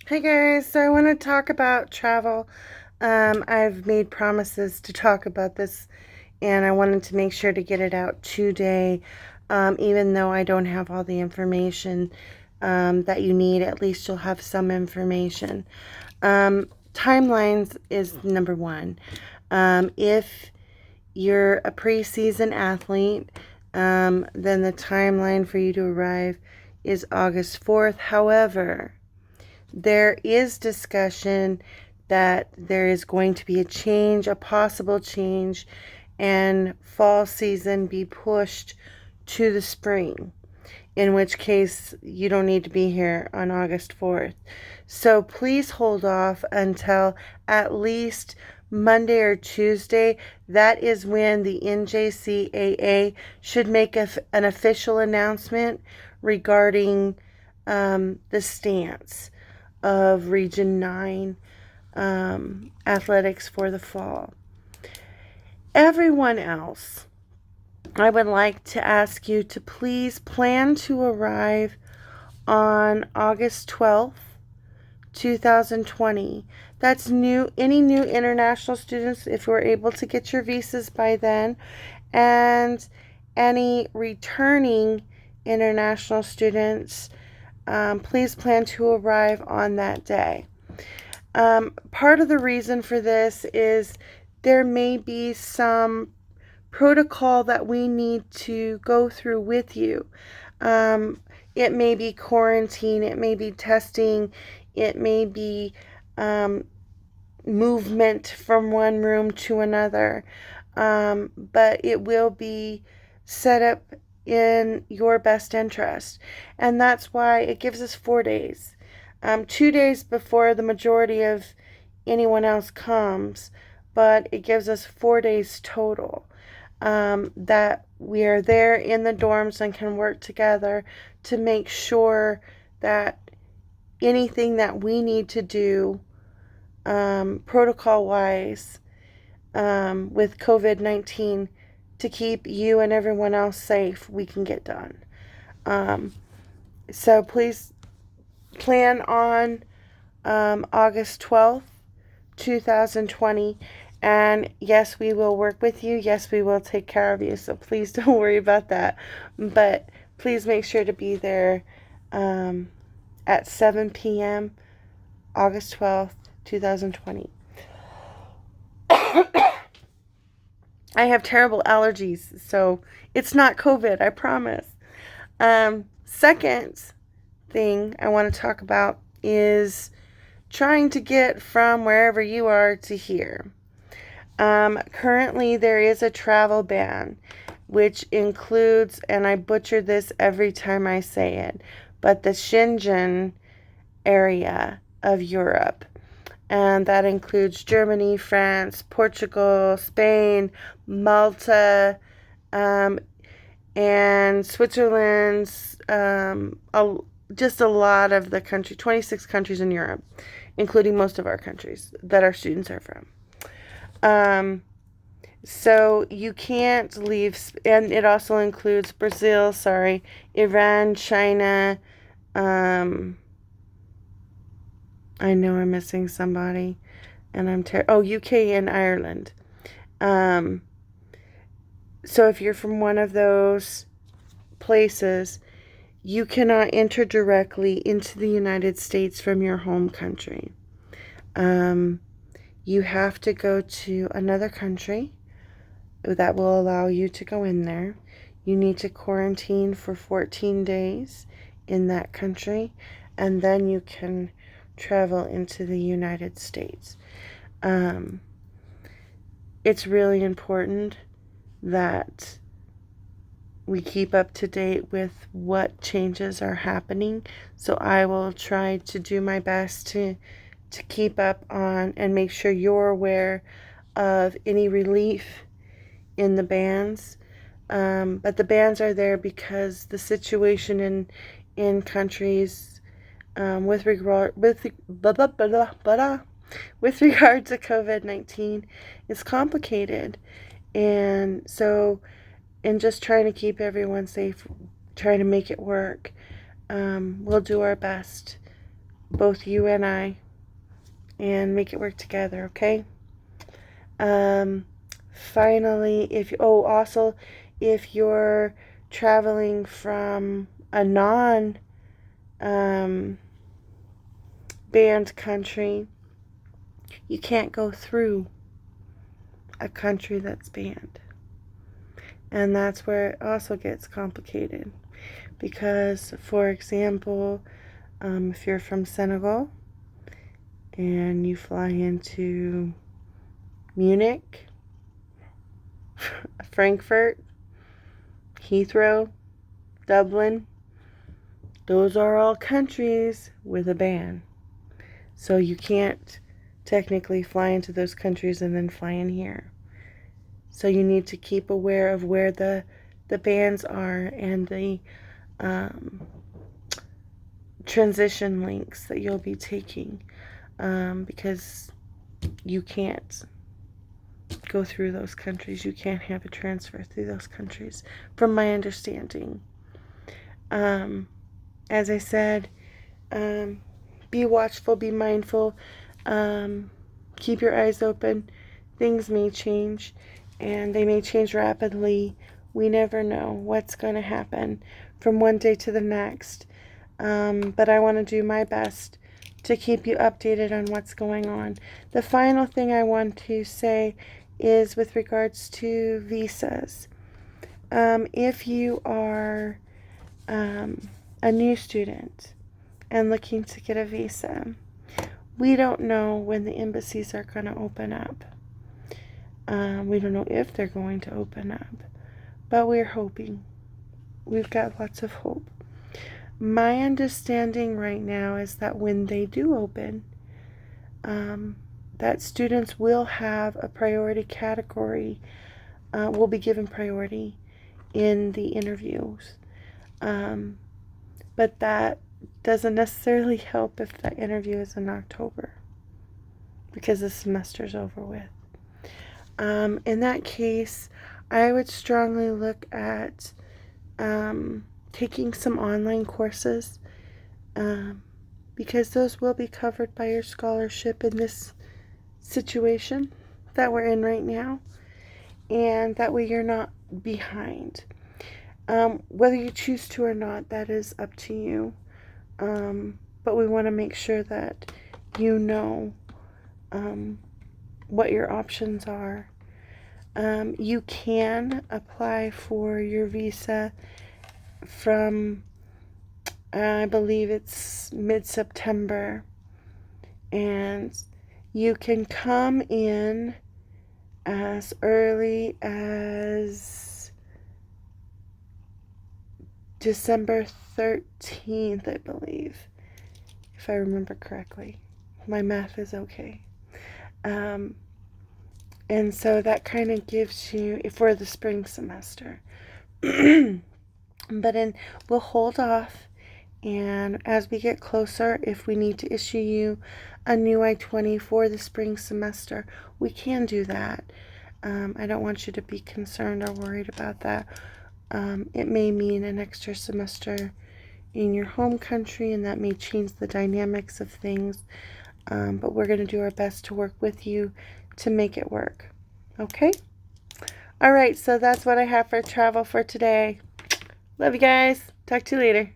Hey guys, so I want to talk about travel. I've made promises to talk about this and I wanted to make sure to get it out today. Even though I don't have all the information that you need, at least you'll have some information. Timelines is number one. If you're a preseason athlete, then the timeline for you to arrive is August 4th. However, there is discussion that there is going to be a change, a possible change, and fall season be pushed to the spring, in which case you don't need to be here on August 4th. So please hold off until at least Monday or Tuesday. That is when the NJCAA should make an official announcement regarding the stance of Region 9 athletics for the fall. Everyone else, I would like to ask you to please plan to arrive on August 12th, 2020. That's new. Any new international students, if we're able to get your visas by then, and any returning international students, please plan to arrive on that day. Part of the reason for this is there may be some protocol that we need to go through with you. Um, it may be quarantine, it may be testing, it may be um, movement from one room to another, but it will be set up in your best interest. And that's why it gives us 4 days. 2 days before the majority of anyone else comes, but it gives us 4 days total. That we are there in the dorms and can work together to make sure that anything that we need to do protocol wise with COVID 19 to keep you and everyone else safe, we can get done. Um, so please plan on August 12th, 2020. And yes, we will work with you. Yes, we will take care of you. So please don't worry about that. But please make sure to be there at 7 p.m. August 12th, 2020. I have terrible allergies, so it's not COVID, I promise. Second thing I want to talk about is trying to get from wherever you are to here. Currently, there is a travel ban, which includes, and I butcher this every time I say it, but the Schengen area of Europe. And that includes Germany, France, Portugal, Spain, Malta, um, and Switzerland's, just a lot of the 26 countries in Europe, including most of our countries that our students are from. Um, so you can't leave, and it also includes Brazil, Iran, China. I know I'm missing somebody, and UK and Ireland. Um, so if you're from one of those places, you cannot enter directly into the United States from your home country. Um, you have to go to another country that will allow you to go in there. You need to quarantine for 14 days in that country, and then you can travel into the United States. Um, it's really important that we keep up to date with what changes are happening. So I will try to do my best to keep up on and make sure you're aware of any relief in the bans. But the bans are there because the situation in countries with regard with regard to COVID-19 is complicated, and so in just trying to keep everyone safe, trying to make it work, we'll do our best. both you and I, and make it work together, okay? Finally, also, if you're traveling from a non banned country, you can't go through a country that's banned. And that's where it also gets complicated. Because, for example, if you're from Senegal and you fly into Munich, Frankfurt, Heathrow, Dublin, those are all countries with a ban. So you can't technically fly into those countries and then fly in here. So you need to keep aware of where the bans are and the transition links that you'll be taking, because you can't go through those countries. You can't have a transfer through those countries, from my understanding. As I said, be watchful, be mindful, keep your eyes open. Things may change, and they may change rapidly. We never know what's going to happen from one day to the next. But I want to do my best to keep you updated on what's going on. The final thing I want to say is with regards to visas. If you are a new student and looking to get a visa, we don't know when the embassies are going to open up. We don't know if they're going to open up, but we're hoping. We've got lots of hope. My understanding right now is that when they do open, that students will have a priority category, will be given priority in the interviews. But that doesn't necessarily help if that interview is in October, because the semester's over with. In that case, I would strongly look at taking some online courses, because those will be covered by your scholarship in this situation that we're in right now, and that way you're not behind. Whether you choose to or not, that is up to you, but we want to make sure that you know what your options are. You can apply for your visa from, I believe it's mid-September, and you can come in as early as December 13th, I believe, if I remember correctly. My math is okay. And so that kind of gives you, for the spring semester. But we'll hold off, and as we get closer, if we need to issue you a new I-20 for the spring semester, we can do that. I don't want you to be concerned or worried about that. It may mean an extra semester in your home country, and that may change the dynamics of things. But we're going to do our best to work with you to make it work. Okay? All right, so that's what I have for travel for today. Love you guys. Talk to you later.